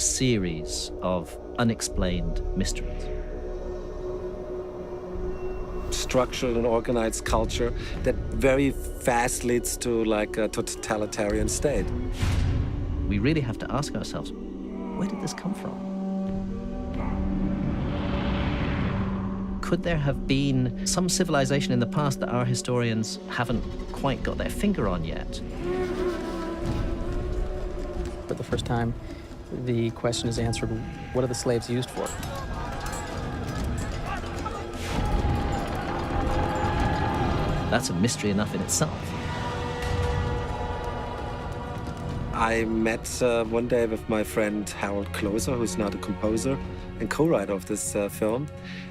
series of unexplained mysteries. Structured and organized culture that very fast leads to like a totalitarian state. We really have to ask ourselves, where did this come from? Could there have been some civilization in the past that our historians haven't quite got their finger on yet? For the first time, the question is answered, what are the slaves used for? That's a mystery enough in itself. I met one day with my friend Harold Closer, who's now the composer and co-writer of this film.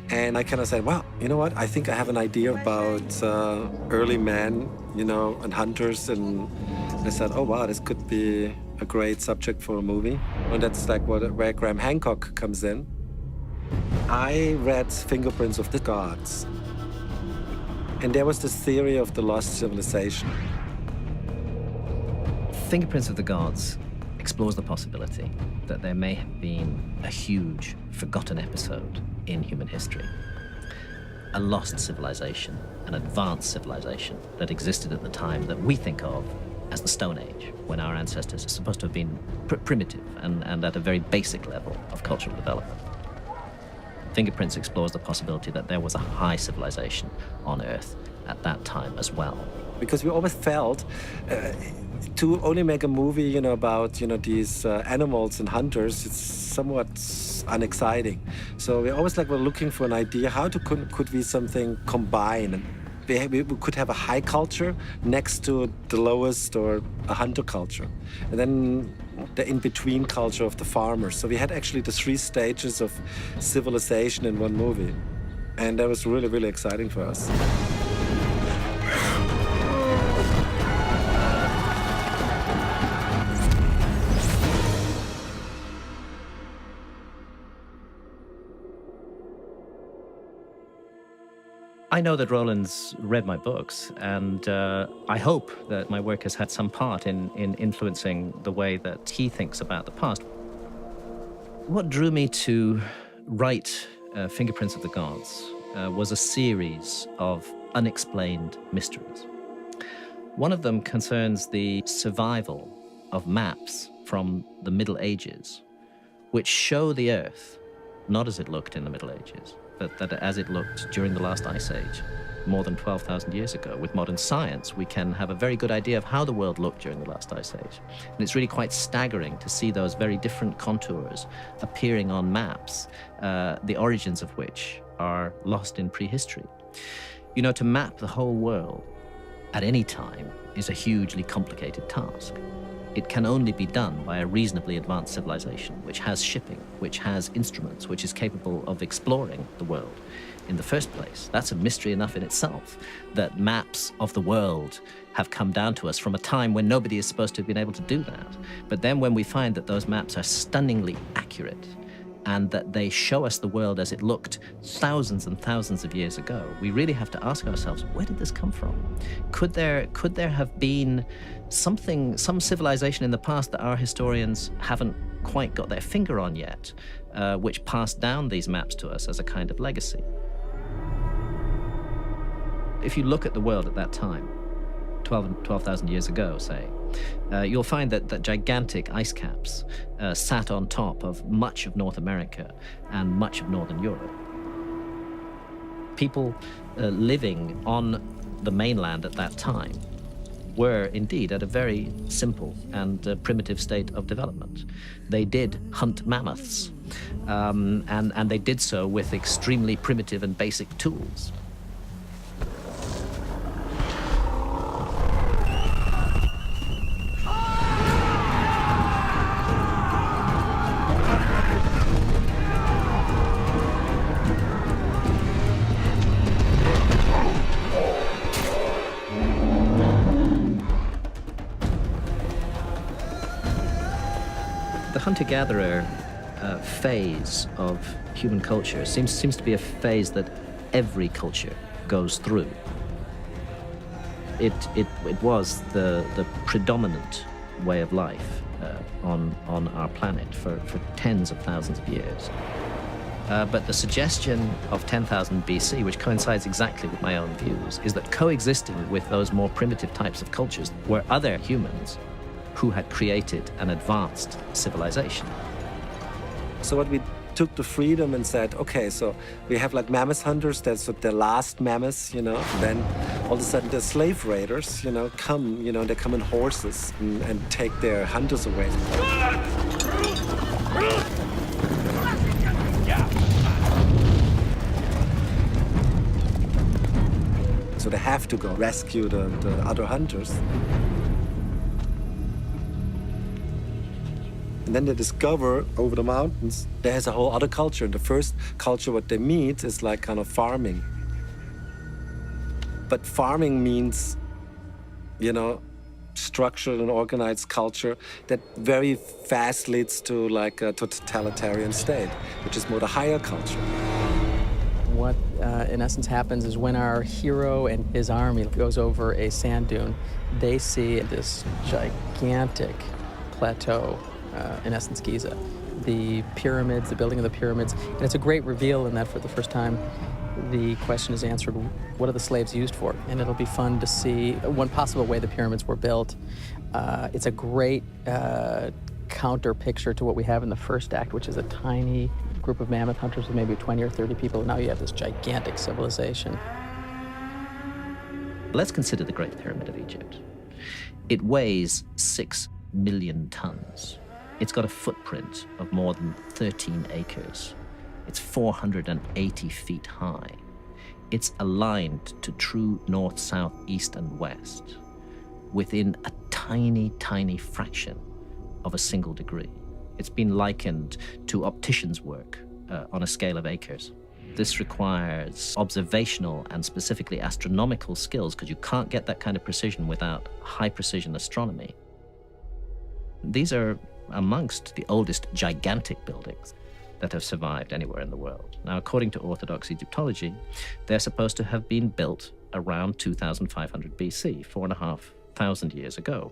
And I kind of said, wow, you know what? I think I have an idea about early men, you know, and hunters. And I said, oh, wow, this could be a great subject for a movie. And that's like where Graham Hancock comes in. I read Fingerprints of the Gods. And there was this theory of the lost civilization. Fingerprints of the Gods explores the possibility that there may have been a huge, forgotten episode in human history. A lost civilization, an advanced civilization that existed at the time that we think of as the Stone Age, when our ancestors are supposed to have been primitive and at a very basic level of cultural development. Fingerprints explores the possibility that there was a high civilization on Earth at that time as well. Because we always felt to only make a movie, you know, about, you know, these animals and hunters, it's somewhat unexciting. So we always were looking for an idea, how could we something combine? We could have a high culture next to the lowest or a hunter culture. And then the in-between culture of the farmers. So we had actually the 3 stages of civilization in one movie. And that was really, really exciting for us. I know that Roland's read my books, and I hope that my work has had some part in influencing the way that he thinks about the past. What drew me to write Fingerprints of the Gods was a series of unexplained mysteries. One of them concerns the survival of maps from the Middle Ages, which show the Earth not as it looked in the Middle Ages, but that as it looked during the last ice age, more than 12,000 years ago. With modern science, we can have a very good idea of how the world looked during the last ice age. And it's really quite staggering to see those very different contours appearing on maps, the origins of which are lost in prehistory. You know, to map the whole world at any time is a hugely complicated task. It can only be done by a reasonably advanced civilization, which has shipping, which has instruments, which is capable of exploring the world in the first place. That's a mystery enough in itself, that maps of the world have come down to us from a time when nobody is supposed to have been able to do that. But then when we find that those maps are stunningly accurate, and that they show us the world as it looked thousands and thousands of years ago, we really have to ask ourselves, where did this come from? Could there have been some civilization in the past that our historians haven't quite got their finger on yet, which passed down these maps to us as a kind of legacy? If you look at the world at that time, 12,000 years ago, say, you'll find that gigantic ice caps sat on top of much of North America and much of Northern Europe. People living on the mainland at that time were indeed at a very simple and primitive state of development. They did hunt mammoths, and they did so with extremely primitive and basic tools. The hunter-gatherer phase of human culture seems to be a phase that every culture goes through. It was the predominant way of life on our planet for tens of thousands of years. But the suggestion of 10,000 BC, which coincides exactly with my own views, is that coexisting with those more primitive types of cultures were other humans who had created an advanced civilization. So what we took the freedom and said, okay, so we have like mammoth hunters, that's the last mammoths, you know. Then all of a sudden the slave raiders, you know, come, you know, they come in horses and take their hunters away. So they have to go rescue the other hunters. And then they discover over the mountains there's a whole other culture. The first culture what they meet is like kind of farming. But farming means, you know, structured and organized culture that very fast leads to like a totalitarian state, which is more the higher culture. What, in essence, happens is when our hero and his army goes over a sand dune, they see this gigantic plateau, in essence, Giza. The pyramids, the building of the pyramids, and it's a great reveal in that for the first time the question is answered, what are the slaves used for? And it'll be fun to see one possible way the pyramids were built. It's a great counter picture to what we have in the first act, which is a tiny group of mammoth hunters with maybe 20 or 30 people. Now you have this gigantic civilization. Let's consider the Great Pyramid of Egypt. It weighs 6 million tons. It's got a footprint of more than 13 acres. It's 480 feet high. It's aligned to true north, south, east, and west within a tiny, tiny fraction of a single degree. It's been likened to opticians' work on a scale of acres. This requires observational and specifically astronomical skills because you can't get that kind of precision without high-precision astronomy. These are amongst the oldest gigantic buildings that have survived anywhere in the world. Now, according to Orthodox Egyptology, they're supposed to have been built around 2500 BC, 4,500 years ago.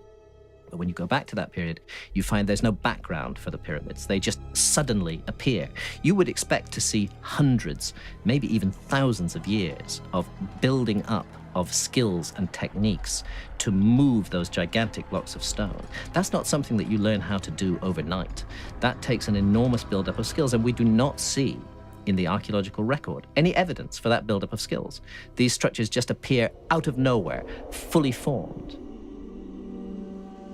But when you go back to that period, you find there's no background for the pyramids. They just suddenly appear. You would expect to see hundreds, maybe even thousands of years of building up of skills and techniques to move those gigantic blocks of stone. That's not something that you learn how to do overnight. That takes an enormous buildup of skills, and we do not see in the archaeological record any evidence for that buildup of skills. These structures just appear out of nowhere, fully formed.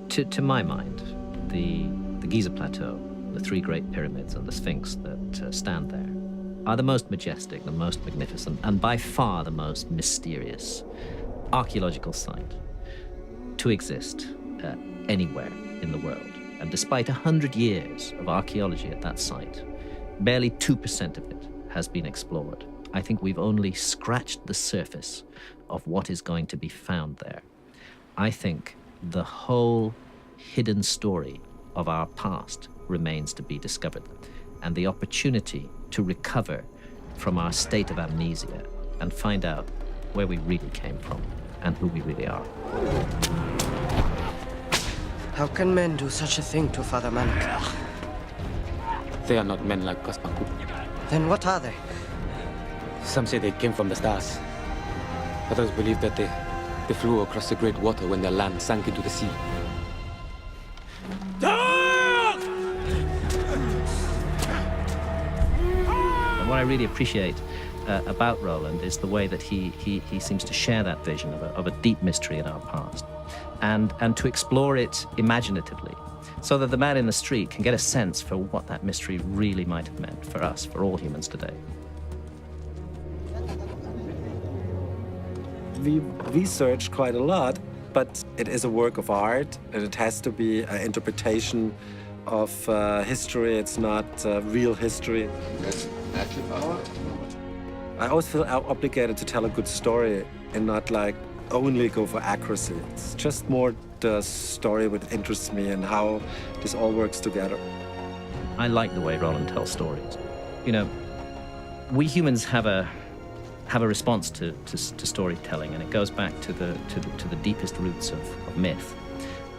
To my mind, the Giza Plateau, the three great pyramids and the Sphinx that stand there are the most majestic, the most magnificent, and by far the most mysterious archaeological site to exist anywhere in the world. And despite 100 years of archaeology at that site, barely 2% of it has been explored. I think we've only scratched the surface of what is going to be found there. I think the whole hidden story of our past remains to be discovered, and the opportunity to recover from our state of amnesia and find out where we really came from and who we really are. How can men do such a thing to Father Manak? They are not men like Kaspaku. Then what are they? Some say they came from the stars. Others believe that they flew across the great water when their land sank into the sea. And what I really appreciate about Roland is the way that he seems to share that vision of a deep mystery in our past, and to explore it imaginatively, so that the man in the street can get a sense for what that mystery really might have meant for us, for all humans today. We researched quite a lot, but it is a work of art, and it has to be an interpretation of history. It's not real history. I always feel obligated to tell a good story and not like only go for accuracy. It's just more the story that interests me and how this all works together. I like the way Roland tells stories. You know, we humans have a response to storytelling, and it goes back to the deepest roots of myth.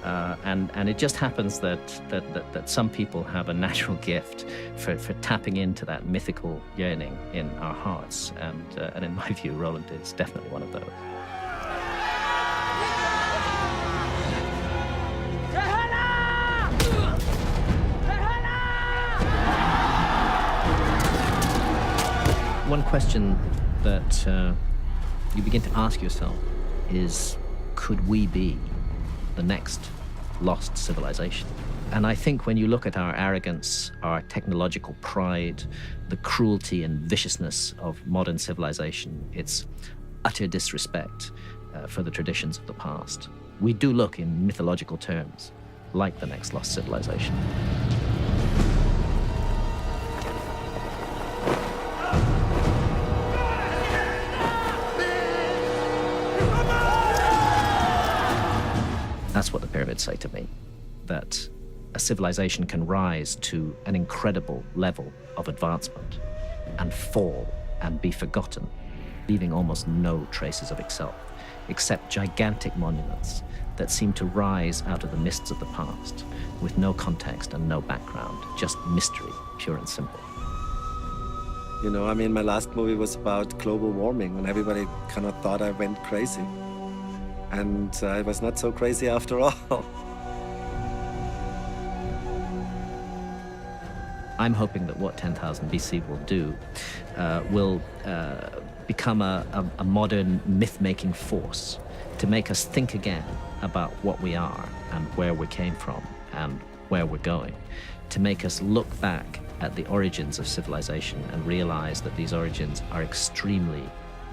And it just happens that some people have a natural gift for tapping into that mythical yearning in our hearts. And in my view, Roland is definitely one of those. One question that you begin to ask yourself is, could we be the next lost civilization? And I think when you look at our arrogance, our technological pride, the cruelty and viciousness of modern civilization, its utter disrespect for the traditions of the past, we do look in mythological terms like the next lost civilization. That's what the pyramids say to me, that a civilization can rise to an incredible level of advancement and fall and be forgotten, leaving almost no traces of itself, except gigantic monuments that seem to rise out of the mists of the past, with no context and no background, just mystery, pure and simple. You know, I mean, my last movie was about global warming, and everybody kind of thought I went crazy. And I was not so crazy after all. I'm hoping that what 10,000 BC will do will become a modern myth-making force to make us think again about what we are and where we came from and where we're going, to make us look back at the origins of civilization and realize that these origins are extremely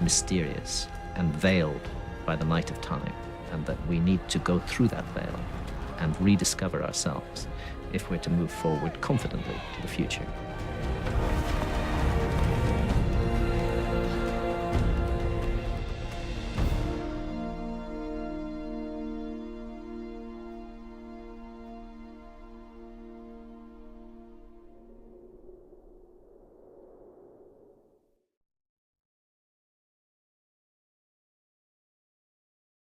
mysterious and veiled by the night of time, and that we need to go through that veil and rediscover ourselves if we're to move forward confidently to the future.